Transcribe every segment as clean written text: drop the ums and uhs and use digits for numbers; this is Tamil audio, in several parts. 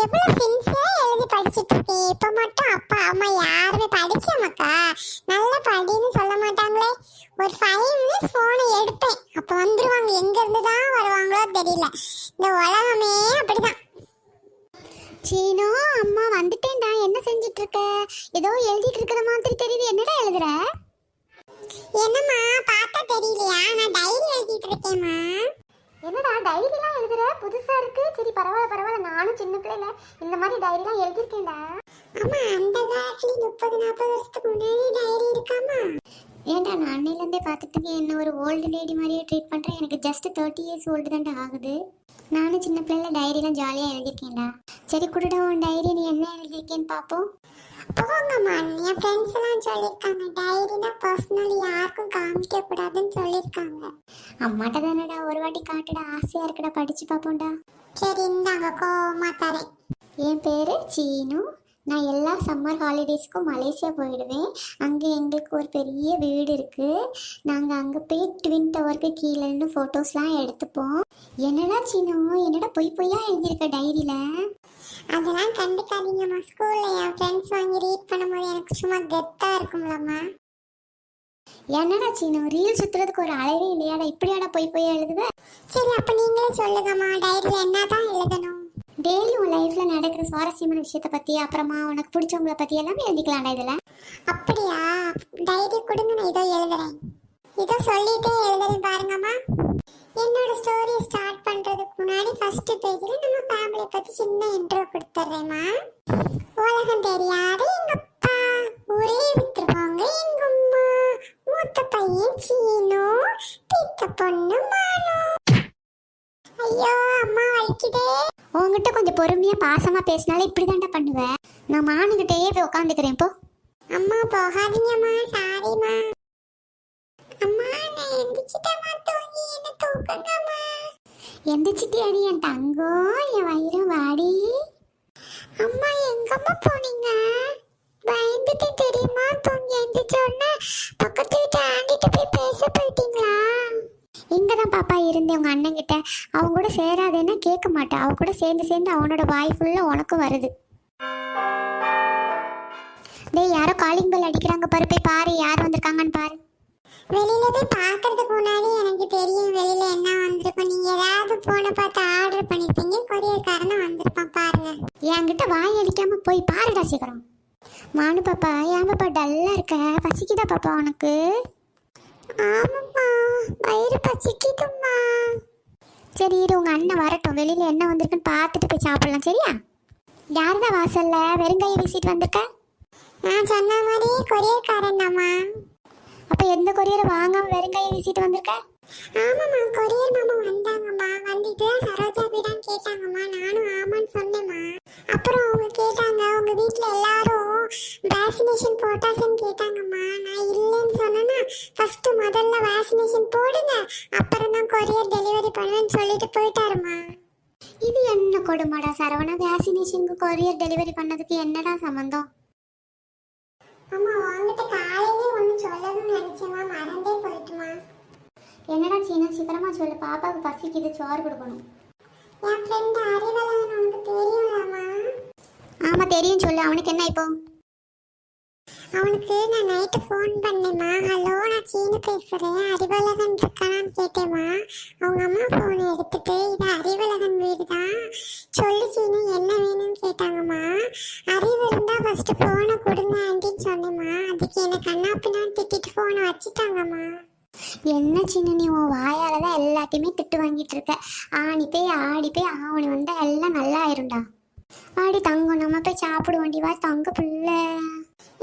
எவ்வளவு சின்சியரா எழுதி படிச்சிட்டு இருக்கேன். இப்ப மட்டும் அப்பா அம்மா யாருமே படிச்சோமாக்கா நல்லா படின்னு சொல்ல மாட்டாங்களே. ஒரு 5 மினிட்ஸ் போனை எடுப்பேன், அப்ப வந்துருவாங்க. எங்க இருந்து தான் வருவாங்களோ தெரியல. இந்த உலகமே அப்படிதான். சீனோ, அம்மா வந்துட்டேன்டா. என்ன செஞ்சிட்டு இருக்க? ஏதோ எழுதிட்டு இருக்கிற மாதிரி தெரியுது. என்னடா எழுதுற? என்னம்மா பார்த்தா தெரியலையா? நான் டைரி எழுதிட்டு இருக்கேம்மா. என்னடா டைரிலாம் எழுதுற? புதுசா இருக்கு. சரி, பரவாயில்ல. நானும் சின்ன பிள்ளைல இந்த மாதிரி டைரிலாம் எழுதிருக்கேன்டா. அம்மா அந்த காலத்துல 30-40 வருஷத்துக்கு முன்னாடி டைரி இருக்காமா? ஏன்டா, நான் அன்னையிலேருந்தே பார்த்துட்டு இருக்கேன். என்ன ஒரு ஓல்டு லேடி மாதிரியே ட்ரீட் பண்ணுறேன். எனக்கு ஜஸ்ட் 30 இயர்ஸ் ஓல்டு தான்டா ஆகுது. நானும் சின்ன பிள்ளைல டைரிலாம் ஜாலியாக எழுதியிருக்கேன்டா. சரி, குடுடா உன் டைரி. நீ என்ன எழுதியிருக்கேன்னு பார்ப்போம். போங்கம்மா, என் ஃப்ரெண்ட்ஸ் எல்லாம் சொல்லியிருக்காங்க டைரினா பர்சனலி யாருக்கும் காமிக்க கூடாதுன்னு சொல்லியிருக்காங்க. அம்மாட்ட தானடா, ஒரு வாட்டி காட்டுடா. ஆசையாக இருக்குடா, படித்து பார்ப்போம்டா. சரி, இந்தாங்க கோவமா தரேன். என் பேர் சீனு. நான் எல்லா சம்மர் ஹாலிடேஸ்க்கும் மலேசியா போயிடுவேன். அங்கே எங்களுக்கு ஒரு பெரிய வீடு இருக்குது. நாங்கள் அங்கே போய் ட்வின் டவருக்கு கீழே நின்று ஃபோட்டோஸ்லாம் எடுத்துப்போம். என்னடா சீனு, என்னடா பொய்யா எழுதியிருக்க டைரியில்? அதெல்லாம் கண்டுக்காதீங்கம்மா. ஸ்கூலில் என் ஃப்ரெண்ட்ஸ் வாங்கி ரீட் பண்ணும்போது எனக்கு சும்மா கெத்தாக இருக்கும்லம்மா. என்னடா சீனு, ரீல் சுற்றுறதுக்கு ஒரு அளவே இல்லையாடா? இப்படியாடா பொய்யா எழுதுவ? சரி, அப்போ நீங்களே சொல்லுங்கம்மா, டைரியில் என்ன தான் எழுதணும்? டெய்லி உன் லைஃப்பில் நடக்கிற சுவாரஸ்யமான விஷயத்தை பற்றி, அப்புறமா உனக்கு பிடிச்சவங்கள பற்றி எல்லாமே எழுதிக்கலாம்டா இதில். அப்படியா? டைரி கொடுங்க, நான் இதோ எழுதுறேன். இதோ சொல்லிட்டே எழுதுறேன் பாருங்கம்மா. என்னோட ஸ்டோரி ஸ்டார்ட் பண்றதுக்கு முன்னாடி ஃபர்ஸ்ட் பேஜ்ல நம்ம ஃபேமிலியை பத்தி சின்ன இன்ட்ரோ கொடுத்துறேம்மா. உலகம் தெரியாத எங்க அப்பா, ஒரே வித்துருவாங்க எங்க அம்மா, மூத்த பையன் சீனு, பித்த பொண்ணு மானு. ஐயோ அம்மா வலிக்குதே. உங்ககிட்ட கொஞ்சம் பொறுமையாக பாசமாக பேசினாலே இப்படி தாண்டா பண்ணுவேன். நான் மானுகிட்டேயே போய் உட்காந்துக்கிறேன். போ. அம்மா போகாதீங்கம்மா, சாரிம்மா. அம்மா நான் எந்திரிச்சிட்டேம்மா, தூங்கி என்ன தூக்குங்கம்மா. எந்திரிச்சிட்டியாடி என் தங்கம், என் வயிறு வாடி. அம்மா எங்கம்மா போனீங்க? பயந்துட்டு தெரியுமா? தூங்கி எந்திரிச்ச உடனே பக்கத்து வீட்டு ஆண்டிட்டு போய் பேச போயிட்டீங்களா? இங்கே தான் பாப்பா இருந்தேன் உங்கள் அண்ணங்கிட்ட. அவங்க கூட சேராதேன்னா கேட்க மாட்டேன். அவ கூட சேர்ந்து அவனோட வாய் ஃபுல்லாக உனக்கும் வருது. டேய், யாரோ காலிங் பெல் அடிக்கிறாங்க பாரு, போய் பாரு யார் வந்திருக்காங்கன்னு பாரு. வெளியில போய் பாக்குறதுக்கு முன்னாடி எனக்கு தெரியும் வெளியில என்ன வந்திருக்கும். நீங்க ஏதாவது போன பார்த்து ஆர்டர் பண்ணிருப்பீங்க, கொரியர்காரன வந்திருப்பான் பாருங்க. என்கிட்ட வாய் அடிக்காம போய் பாருடா சீக்கிரம். மானு பாப்பா, ஏன் பாப்பா டல்லா இருக்க? பசிக்குதா பாப்பா உனக்கு? ஆமாம்மா, வயிறு பசிக்குதும்மா. சரி இரு, உங்க அண்ணன் வரட்டும். வெளியில என்ன வந்திருக்குன்னு பார்த்துட்டு போய் சாப்பிடலாம், சரியா? யாருதான் வாசல்ல வெறுங்கையை வீசிட்டு வந்திருக்க? நான் சொன்ன மாதிரி கொரியர்காரன் தாம்மா. அப்ப எந்த கொரியரை வாங்காம வெறுங்கையை வீசிட்டு வந்திருக்க? ஆமாம்மா, கொரியர் மாமா வந்தாங்கம்மா. வந்துட்டு சரோஜா வீடான்னு கேட்டாங்கம்மா. நானும் ஆமான்னு சொன்னேம்மா. அப்புறம் அவங்க கேட்டாங்க உங்க வீட்டுல எல்லாரும் வேக்சினேஷன் போட்டாச்சுன்னு கேட்டாங்கம்மா. நான் இல்லைன்னு சொன்னேன்னா ஃபர்ஸ்ட் முதல்ல வேக்சினேஷன் போடுங்க, அப்புறம் தான் கொரியர் டெலிவரி பண்ணுவேன்னு சொல்லிட்டு போயிட்டாருமா. இது என்ன கொடுமாடா சரவணா? வேக்சினேஷனுக்கு கொரியர் டெலிவரி பண்ணதுக்கு என்னடா சம்பந்தம்? அம்மா உங்ககிட்ட காலையிலே ஒன்று சொல்லணும்னு நினைச்சேம்மா, மறந்தே போயிட்டுமா. என்னடா சீனா, சீக்கிரமா சொல்லு. பாப்பாவுக்கு பசிக்குது, சோறு கொடுக்கணும். என் ஃப்ரெண்ட் அறிவழகன் உனக்கு தெரியும்லாமா? ஆமா தெரியும், சொல்லு. அவனுக்கு என்ன இப்போ? அவனுக்கு நான் நைட்டு ஃபோன் பண்ணேம்மா. ஹலோ, நான் சீனு பேசுகிறேன், அறிவழகன் இருக்கானான்னு கேட்டேம்மா. அவங்க அம்மா ஃபோனை எடுத்துட்டு இது அறிவழகன் வீடு தான், சொல்லு சீனு என்ன வேணும்னு கேட்டாங்கம்மா. அறிவு இருந்தால் ஃபஸ்ட்டு ஃபோனை கொடுங்க ஆண்டின்னு சொன்னேம்மா. அதுக்கு என்னை கண்ணாப்பினான்னு திட்டிட்டு ஃபோனை வச்சுட்டாங்கம்மா. என்ன சின்ன, நீ உன் வாயால தான் எல்லாத்தையுமே திட்டு வாங்கிட்டு இருக்க. ஆடி போய் ஆவணி வந்தா எல்லாம் நல்லா ஆயிரும்டா. ஆடி தங்கம், நம்ம போய் சாப்பிடுவோண்டி, வா தங்க பிள்ளை.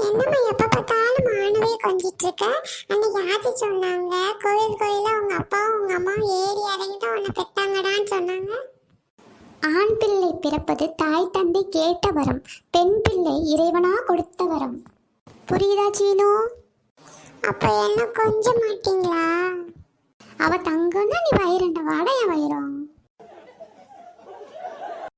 என்னம்மா எப்ப பார்த்தாலும் மானவே கொஞ்சிட்டு இருக்க? அன்னைக்கு ஆச்சு சொன்னாங்க கோயில உங்க அப்பாவும் உங்க அம்மாவும் ஏறி இறங்கி தான் உன்னை பெத்தாங்கடான்னு சொன்னாங்க. ஆண் பிள்ளை பிறப்பது தாய் தந்தை கேட்ட வரம், பெண் பிள்ளை இறைவனா கொடுத்த வரம். புரியுதா சீனு? அப்ப என்ன கொஞ்ச மாட்டீங்களா? அவ தங்கம்னா நீ வயிறுண்ட வாட என் வயிறும்.